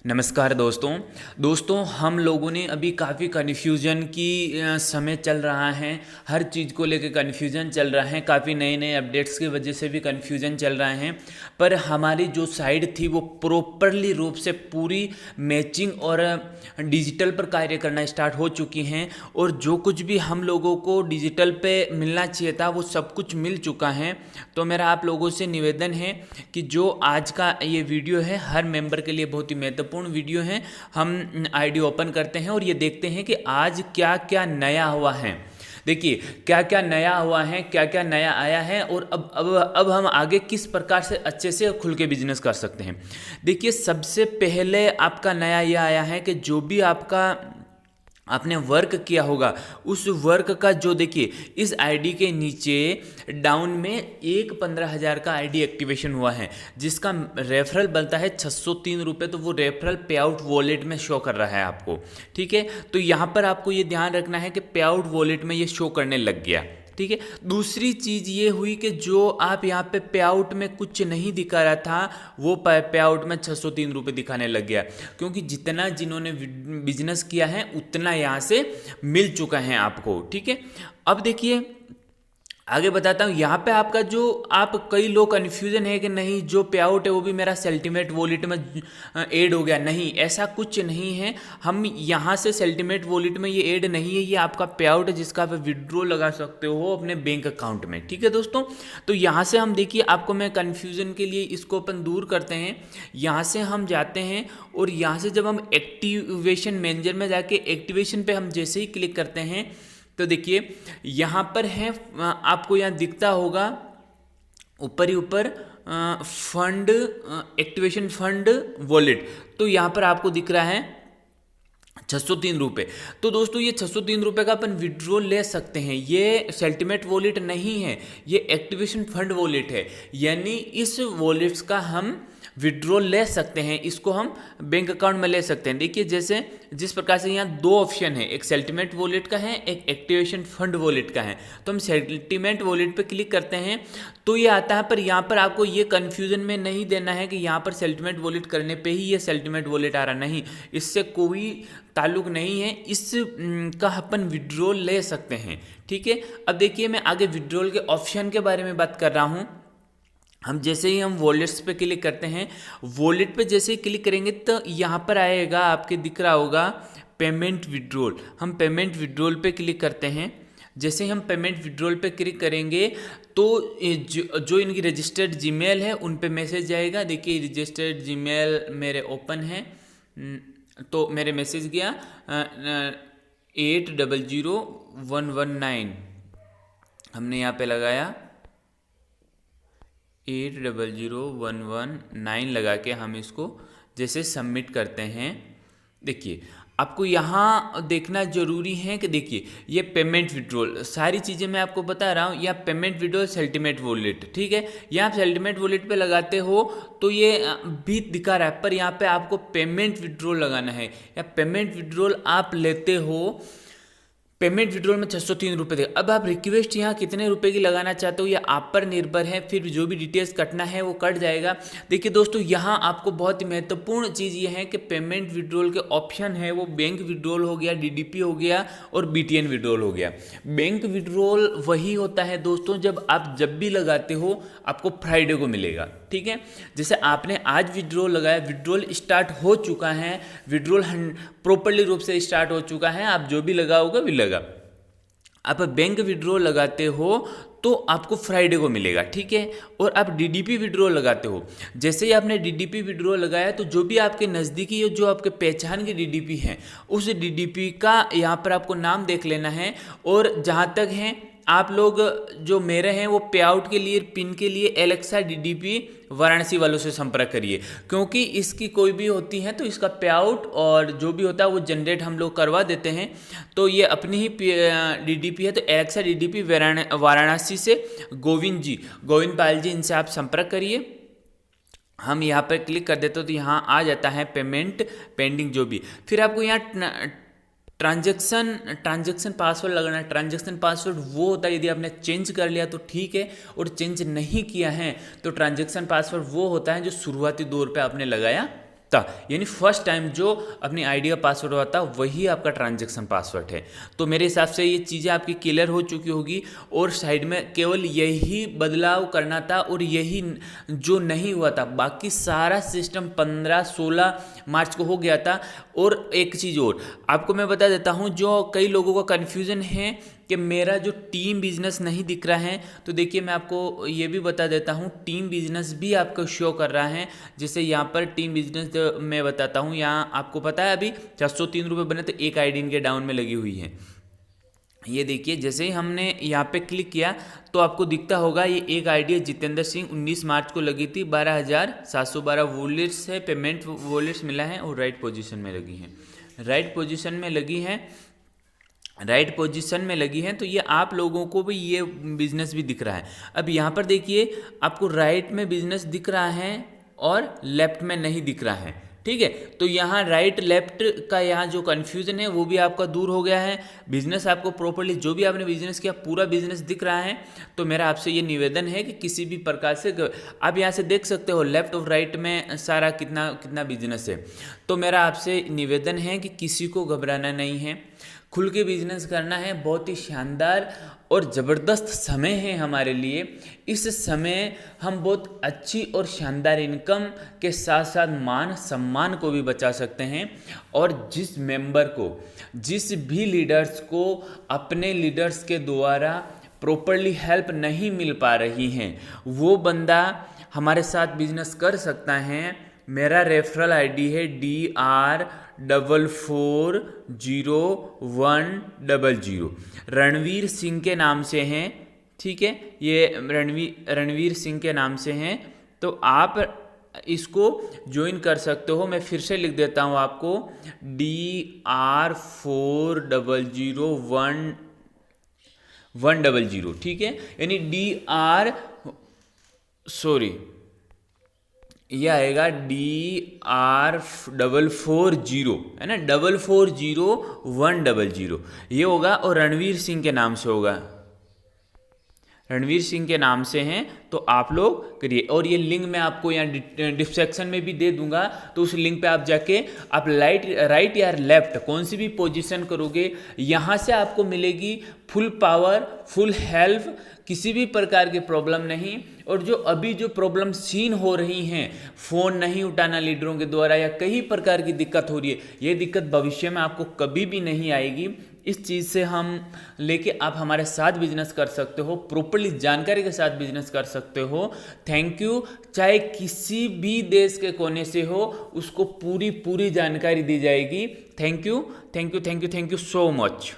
नमस्कार दोस्तों हम लोगों ने अभी काफ़ी कन्फ्यूजन की समय चल रहा है। हर चीज़ को लेकर कन्फ्यूजन चल रहा है। काफ़ी नए नए अपडेट्स की वजह से भी कन्फ्यूजन चल रहा है। पर हमारी जो साइड थी वो प्रॉपरली रूप से पूरी मैचिंग और डिजिटल पर कार्य करना स्टार्ट हो चुकी हैं। और जो कुछ भी हम लोगों को डिजिटल पे मिलना चाहिए था वो सब कुछ मिल चुका है। तो मेरा आप लोगों से निवेदन है कि जो आज का ये वीडियो है हर मेंबर के लिए बहुत ही महत्वपूर्ण वीडियो है। हम आईडी ओपन करते हैं और ये देखते हैं कि आज क्या क्या नया हुआ है। देखिए क्या क्या नया हुआ है, क्या क्या नया आया है और अब हम आगे किस प्रकार से अच्छे से खुल के बिजनेस कर सकते हैं। देखिए सबसे पहले आपका नया यह आया है कि जो भी आपने वर्क किया होगा उस वर्क का जो देखिए इस आईडी के नीचे डाउन में एक 15,000 का आईडी एक्टिवेशन हुआ है जिसका रेफरल बनता है 603 रुपये। तो वो रेफरल पे आउट वॉलेट में शो कर रहा है आपको। ठीक है, तो यहाँ पर आपको ये ध्यान रखना है कि पे आउट वॉलेट में ये शो करने लग गया। ठीक है, दूसरी चीज़ ये हुई कि जो आप यहाँ पे पे आउट में कुछ नहीं दिखा रहा था वो पे आउट में 603 रुपये दिखाने लग गया, क्योंकि जितना जिन्होंने बिजनेस किया है उतना यहाँ से मिल चुका है आपको। ठीक है, अब देखिए आगे बताता हूँ। यहाँ पे आपका जो आप कई लोग कन्फ्यूजन है कि नहीं जो पे आउट है वो भी मेरा सेल्टीमेट वॉलेट में ऐड हो गया। नहीं, ऐसा कुछ नहीं है। हम यहाँ से सेल्टीमेट वॉलेट में ये ऐड नहीं है, ये आपका पे आउट है जिसका आप विड्रॉ लगा सकते हो अपने बैंक अकाउंट में। ठीक है दोस्तों, तो यहाँ से हम देखिए आपको मैं कन्फ्यूज़न के लिए इसको अपन दूर करते हैं। यहाँ से हम जाते हैं और यहाँ से जब हम एक्टिवेशन मैनेजर में जाके एक्टिवेशन पे हम जैसे ही क्लिक करते हैं तो देखिए यहाँ पर है, आपको यहाँ दिखता होगा ऊपर ही ऊपर फंड एक्टिवेशन फंड वॉलेट। तो यहाँ पर आपको दिख रहा है 603 रुपये। तो दोस्तों ये 603 रुपये का अपन विड्रॉ ले सकते हैं। ये सेल्टीमेट वॉलेट नहीं है, ये एक्टिवेशन फंड वॉलेट है। यानी इस वॉलेट्स का हम विड्रॉ ले सकते हैं, इसको हम बैंक अकाउंट में ले सकते हैं। देखिए जैसे जिस प्रकार से यहाँ दो ऑप्शन है, एक सेल्टीमेट वॉलेट का है, एक एक्टिवेशन फंड वॉलेट का है। तो हम सेल्टीमेट वॉलेट पे क्लिक करते हैं तो ये आता है। पर यहाँ पर आपको ये कन्फ्यूजन में नहीं देना है कि यहाँ पर सेल्टीमेट वॉलेट करने पे ही ये सेल्टीमेट वॉलेट आ रहा, नहीं, इससे कोई ताल्लुक नहीं है। इस का अपन विड्रॉल ले सकते हैं। ठीक है, अब देखिए मैं आगे विड्रॉल के ऑप्शन के बारे में बात कर रहा हूँ। हम जैसे ही हम वॉलेट्स पे क्लिक करते हैं, वॉलेट पे जैसे ही क्लिक करेंगे तो यहाँ पर आएगा, आपके दिख रहा होगा पेमेंट विड्रॉल। हम पेमेंट विड्रॉल पे क्लिक करते हैं। जैसे ही हम पेमेंट विड्रॉल पे क्लिक करेंगे तो जो इनकी रजिस्टर्ड जीमेल है उन पे मैसेज आएगा। देखिए रजिस्टर्ड जीमेल मेरे ओपन है तो मेरे मैसेज गया 800119 हमने यहाँ पे लगाया 800119 लगा के हम इसको जैसे सबमिट करते हैं। देखिए आपको यहाँ देखना जरूरी है कि देखिए ये पेमेंट विड्रॉल, सारी चीज़ें मैं आपको बता रहा हूँ। यह पेमेंट विड्रॉल सेल्टीमेट वॉलेट, ठीक है, यहाँ आप सेल्टीमेट वॉलेट पे लगाते हो तो ये भी दिखा रहा है, पर यहाँ पे आपको पेमेंट विड्रॉल लगाना है। या पेमेंट विड्रॉल आप लेते हो, पेमेंट विड्रॉल में 603 रुपये दे। अब आप रिक्वेस्ट यहाँ कितने रुपए की लगाना चाहते हो ये आप पर निर्भर है, फिर जो भी डिटेल्स कटना है वो कट जाएगा। देखिए दोस्तों यहाँ आपको बहुत ही महत्वपूर्ण चीज़ ये है कि पेमेंट विड्रॉल के ऑप्शन है वो बैंक विड्रॉल हो गया, डीडीपी हो गया और बीटीएन विड्रॉल हो गया। बैंक विड्रॉल वही होता है दोस्तों जब आप जब भी लगाते हो आपको फ्राइडे को मिलेगा। ठीक है, जैसे आपने आज विड्रॉल लगाया, विड्रॉल स्टार्ट हो चुका है, विड्रॉल प्रॉपरली रूप से स्टार्ट हो चुका है, आप जो भी लगाओगे भी लगा। आप बैंक विड्रॉल लगाते हो तो आपको फ्राइडे को मिलेगा। ठीक है, और आप डीडीपी विड्रॉल लगाते हो, जैसे ही आपने डीडीपी विड्रॉल लगाया तो जो भी आपके नज़दीकी जो आपके पहचान की डीडीपी है उस डीडीपी का यहाँ पर आपको नाम देख लेना है। और जहाँ तक है आप लोग जो मेरे हैं वो पे आउट के लिए पिन के लिए एलेक्सा डीडीपी वाराणसी वालों से संपर्क करिए, क्योंकि इसकी कोई भी होती है तो इसका पे आउट और जो भी होता है वो जनरेट हम लोग करवा देते हैं। तो ये अपनी ही डीडीपी है तो एलेक्सा डीडीपी वाराणसी से गोविंद पाल जी, इनसे आप संपर्क करिए। हम यहाँ पर क्लिक कर देते हो तो यहाँ आ जाता है पेमेंट पेंडिंग जो भी। फिर आपको यहाँ ट्रांजैक्शन पासवर्ड लगाना है। ट्रांजैक्शन पासवर्ड वो होता है यदि आपने चेंज कर लिया तो ठीक है, और चेंज नहीं किया है तो ट्रांजैक्शन पासवर्ड वो होता है जो शुरुआती दौर पे आपने लगाया यानी फर्स्ट टाइम जो अपनी आईडी का पासवर्ड होता वही आपका ट्रांजैक्शन पासवर्ड है। तो मेरे हिसाब से ये चीज़ें आपकी क्लियर हो चुकी होगी और साइड में केवल यही बदलाव करना था और यही जो नहीं हुआ था, बाकी सारा सिस्टम 15-16 मार्च को हो गया था। और एक चीज़ और आपको मैं बता देता हूँ, जो कई लोगों का कन्फ्यूज़न है कि मेरा जो टीम बिजनेस नहीं दिख रहा है, तो देखिए मैं आपको ये भी बता देता हूँ, टीम बिजनेस भी आपको शो कर रहा है। जैसे यहाँ पर टीम बिजनेस मैं बताता हूँ, यहाँ आपको पता है अभी 403 रुपये बने, तो एक आईडी इनके डाउन में लगी हुई है। ये देखिए जैसे ही हमने यहाँ पे क्लिक किया तो आपको दिखता होगा ये एक आईडी है जितेंद्र सिंह, 19 मार्च को लगी थी, 12,712 वॉलेट्स है, पेमेंट वॉलेट्स मिला है और राइट पोजीशन में लगी है, राइट पोजीशन में लगी है, राइट पोजीशन में लगी है। तो ये आप लोगों को भी ये बिजनेस भी दिख रहा है। अब यहाँ पर देखिए आपको राइट में बिजनेस दिख रहा है और लेफ्ट में नहीं दिख रहा है, ठीक है। तो यहाँ राइट लेफ्ट का यहाँ जो कन्फ्यूज़न है वो भी आपका दूर हो गया है। बिजनेस आपको प्रॉपर्ली जो भी आपने बिजनेस किया पूरा बिजनेस दिख रहा है। तो मेरा आपसे ये निवेदन है कि किसी भी प्रकार से आप यहाँ से देख सकते हो लेफ्ट और राइट में सारा कितना कितना बिजनेस है। तो मेरा आपसे निवेदन है कि किसी को घबराना नहीं है, खुल के बिजनेस करना है। बहुत ही शानदार और ज़बरदस्त समय है हमारे लिए। इस समय हम बहुत अच्छी और शानदार इनकम के साथ साथ मान सम्मान को भी बचा सकते हैं। और जिस मेंबर को, जिस भी लीडर्स को अपने लीडर्स के द्वारा प्रॉपरली हेल्प नहीं मिल पा रही है, वो बंदा हमारे साथ बिजनेस कर सकता है। मेरा रेफरल आईडी है DR440100, रणवीर सिंह के नाम से हैं, ठीक है। ये रणवीर सिंह के नाम से हैं। तो आप इसको ज्वाइन कर सकते हो। मैं फिर से लिख देता हूँ आपको, DR400100, ठीक है। यानी यह आएगा DR440, है ना, 440100 ये होगा और रणवीर सिंह के नाम से होगा, रणवीर सिंह के नाम से हैं। तो आप लोग करिए। और ये लिंक मैं आपको यहाँ डिस्क्रिप्शन में भी दे दूंगा, तो उस लिंक पे आप जाके आप राइट या लेफ्ट कौन सी भी पोजीशन करोगे, यहाँ से आपको मिलेगी फुल पावर, फुल हेल्प, किसी भी प्रकार की प्रॉब्लम नहीं। और जो अभी जो प्रॉब्लम सीन हो रही हैं, फ़ोन नहीं उठाना लीडरों के द्वारा या कई प्रकार की दिक्कत हो रही है, ये दिक्कत भविष्य में आपको कभी भी नहीं आएगी। इस चीज़ से हम लेके आप हमारे साथ बिजनेस कर सकते हो, प्रॉपर्ली जानकारी के साथ बिजनेस कर सकते हो। Thank you. चाहे किसी भी देश के कोने से हो, उसको पूरी जानकारी दी जाएगी। Thank you so much.